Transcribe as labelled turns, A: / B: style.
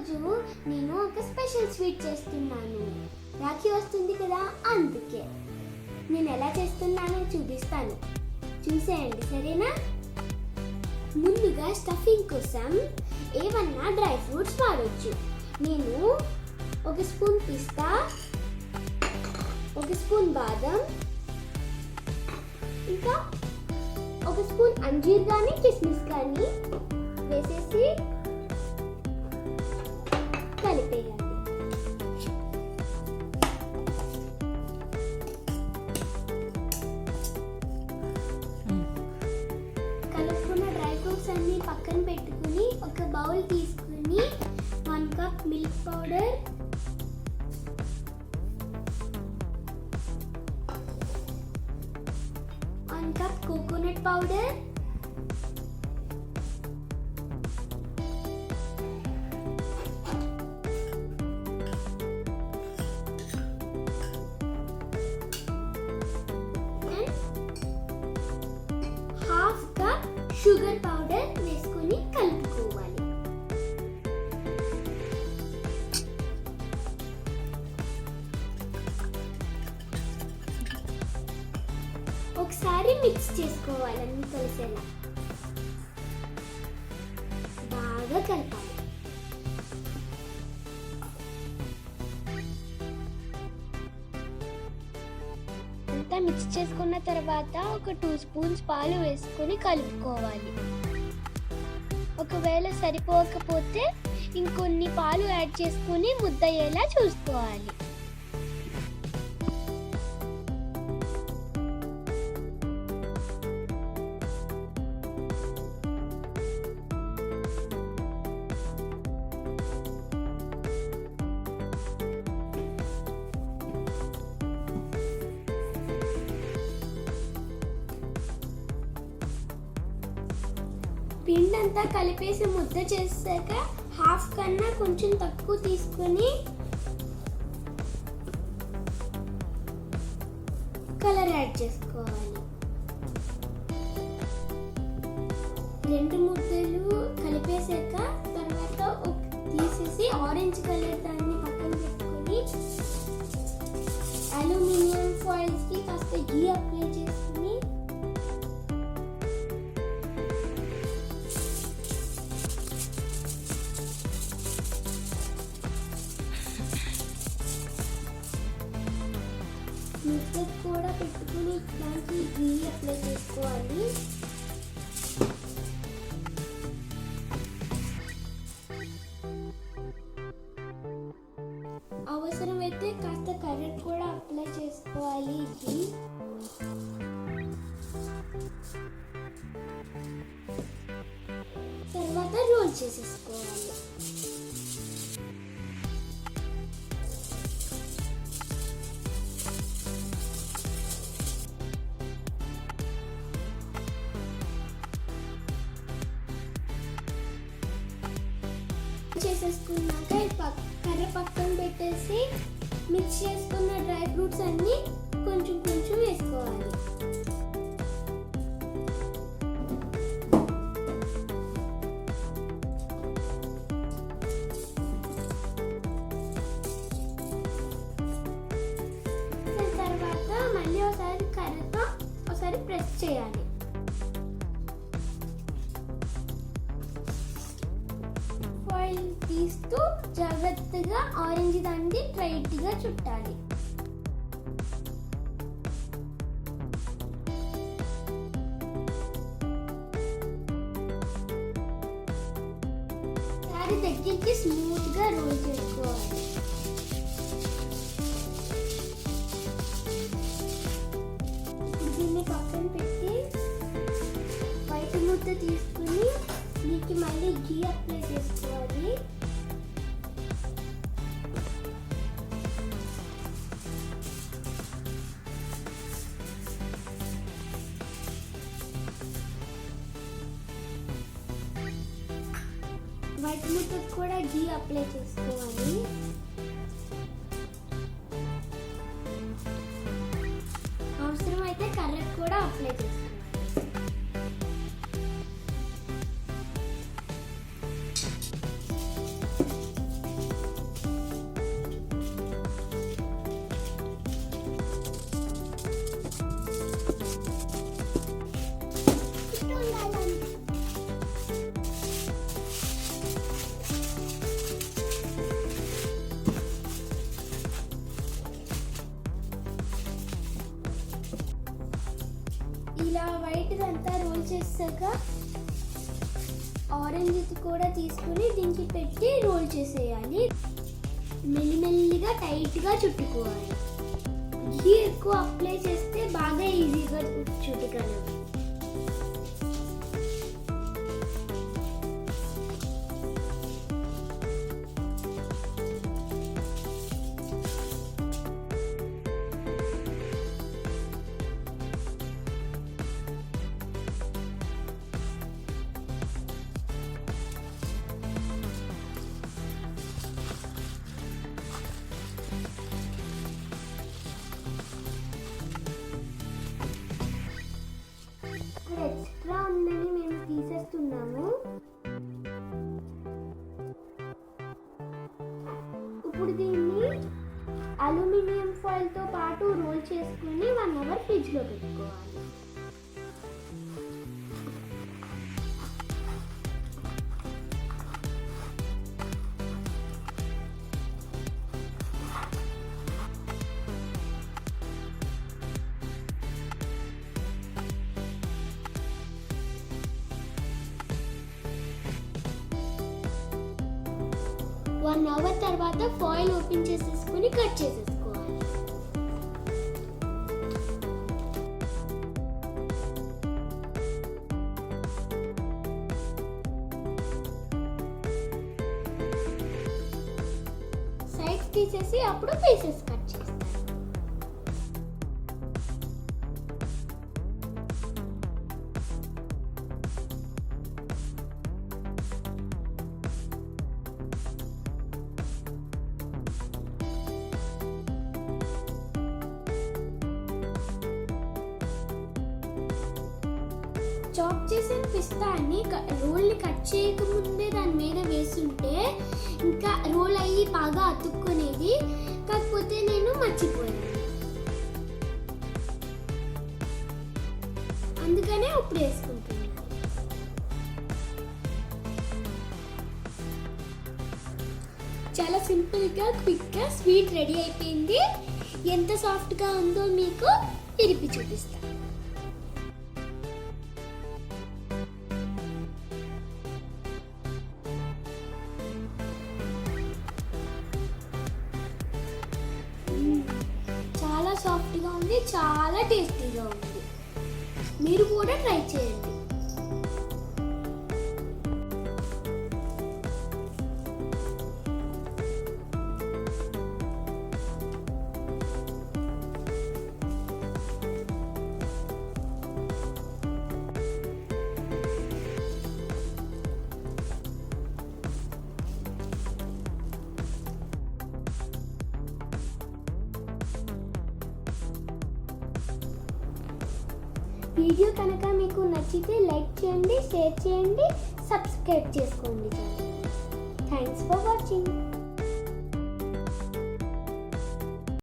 A: ఈరోజు నేను ఒక స్పెషల్ స్వీట్ చేస్తున్నాను. రాఖీ వస్తుంది కదా, అందుకే నేను ఎలా చేస్తున్నానో చూపిస్తాను, చూసేయండి సరేనా. ముందుగా స్టఫింగ్ కోసం ఏమన్నా డ్రై ఫ్రూట్స్ వాడచ్చు. నేను 1 స్పూన్ పిస్తా, 1 స్పూన్ బాదం, ఇంకా 1 స్పూన్ అంజీర్ కానీ కిస్మిస్ కానీ వేసేసి కలిపేయాలి. కలుపుకున్న డ్రై ఫ్రూట్స్ అన్ని పక్కన పెట్టుకుని ఒక బౌల్ తీసుకుని 1 cup milk powder, 1 cup coconut powder, 1/2 cup sugar powder వేసుకొని కలుపుకోవాలి. ఒకసారి మిక్స్ చేసుకోవాలి, అన్ని కలిసేలా బాగా కలపాలి. అంతా మిక్స్ చేసుకున్న తర్వాత ఒక 2 స్పూన్స్ పాలు వేసుకొని కలుపుకోవాలి. ఒకవేళ సరిపోకపోతే ఇంకొన్ని పాలు యాడ్ చేసుకొని ముద్దయ్యేలా చూసుకోవాలి. పిండి అంతా కలిపేసి ముద్ద చేసాక 1/2 కన్నా కొంచెం తక్కువ తీసుకొని కలర్ యాడ్ చేసుకోవాలి. 2 ముద్దలు కలిపేసాక తర్వాత తీసేసి ఆరెంజ్ కలర్ దాన్ని పక్కన పెట్టుకొని అల్యూమినియం ఫాయిల్స్ కి కాస్త గీ అప్లై చేసుకుని ముద్ద కూడా పెట్టుకుని దానికి గీ అప్లై చేసుకోవాలి. అవసరమైతే కాస్త కరెంట్ కూడా అప్లై చేసుకోవాలి. గీ తర్వాత రోల్ చేసేసుకోవాలి. చేసేసుకున్నాక కర్ర పక్కన పెట్టేసి మిక్స్ చేసుకున్న డ్రై ఫ్రూట్స్ అన్ని కొంచెం కొంచెం వేసుకోవాలి. తర్వాత మళ్ళీ ఒకసారి కర్రతో ఒకసారి ప్రెస్ చేయాలి. తీస్తూ జాగ్రత్తగా ఆరెంజ్ దాన్ని టైట్ గా చుట్టాలి. దాని దగ్గరికి స్మూత్ గా రోల్ చేసుకోవాలి. దీన్ని పక్కన పెట్టి వైట్ ముద్ద తీసుకుని దీనికి మళ్ళీ గీ అప్లై చేసుకోవాలి. వైట్ ముద్దకు కూడా గీ అప్లై చేసుకోవాలి. అవసరమైతే కర్రకు కూడా అప్లై చేసుకోవాలి. ఇలా వైట్ అంతా రోల్ చేసాక ఆరెంజ్ కూడా తీసుకుని దీనికి పెట్టి రోల్ చేసేయాలి. మెల్లిమెల్లిగా టైట్గా చుట్టుకోవాలి. ఘీ ఎక్కువ అప్లై చేస్తే బాగా ఈజీగా చుట్టుకోవాలి. ఎక్స్ట్రా ఉందని మేము తీసేస్తున్నాము. ఇప్పుడు దీన్ని అల్యూమినియం ఫాయిల్తో పాటు రోల్ చేసుకుని 1 అవర్ ఫ్రిడ్జ్లో పెట్టుకోవాలి. వన్ అవర్ తర్వాత ఫాయిల్ ఓపెన్ చేసేసుకుని కట్ చేసేసుకోవాలి. సైడ్స్ తీసేసి అప్పుడు పీసెస్ కట్ చేస్తాను. చాప్ చేసిన పిస్తాని రోల్ని కట్ చేయకముందే దాని మీద వేస్తుంటే ఇంకా రోల్ అయ్యి బాగా అతుక్కునేది. కాకపోతే నేను మర్చిపోయాను, అందుకనే ఇప్పుడు వేసుకుంటున్నాను. చాలా సింపుల్గా క్విక్గా స్వీట్ రెడీ అయిపోయింది. ఎంత సాఫ్ట్గా ఉందో మీకు తిరిపి చూపిస్తాను. చాలా సాఫ్ట్గా ఉంది, చాలా టేస్టీగా ఉంది. మీరు కూడా ట్రై చేయండి. వీడియో కనుక మీకు నచ్చితే లైక్ చేయండి, షేర్ చేయండి, సబ్స్క్రైబ్ చేసుకోండి. Thanks for watching.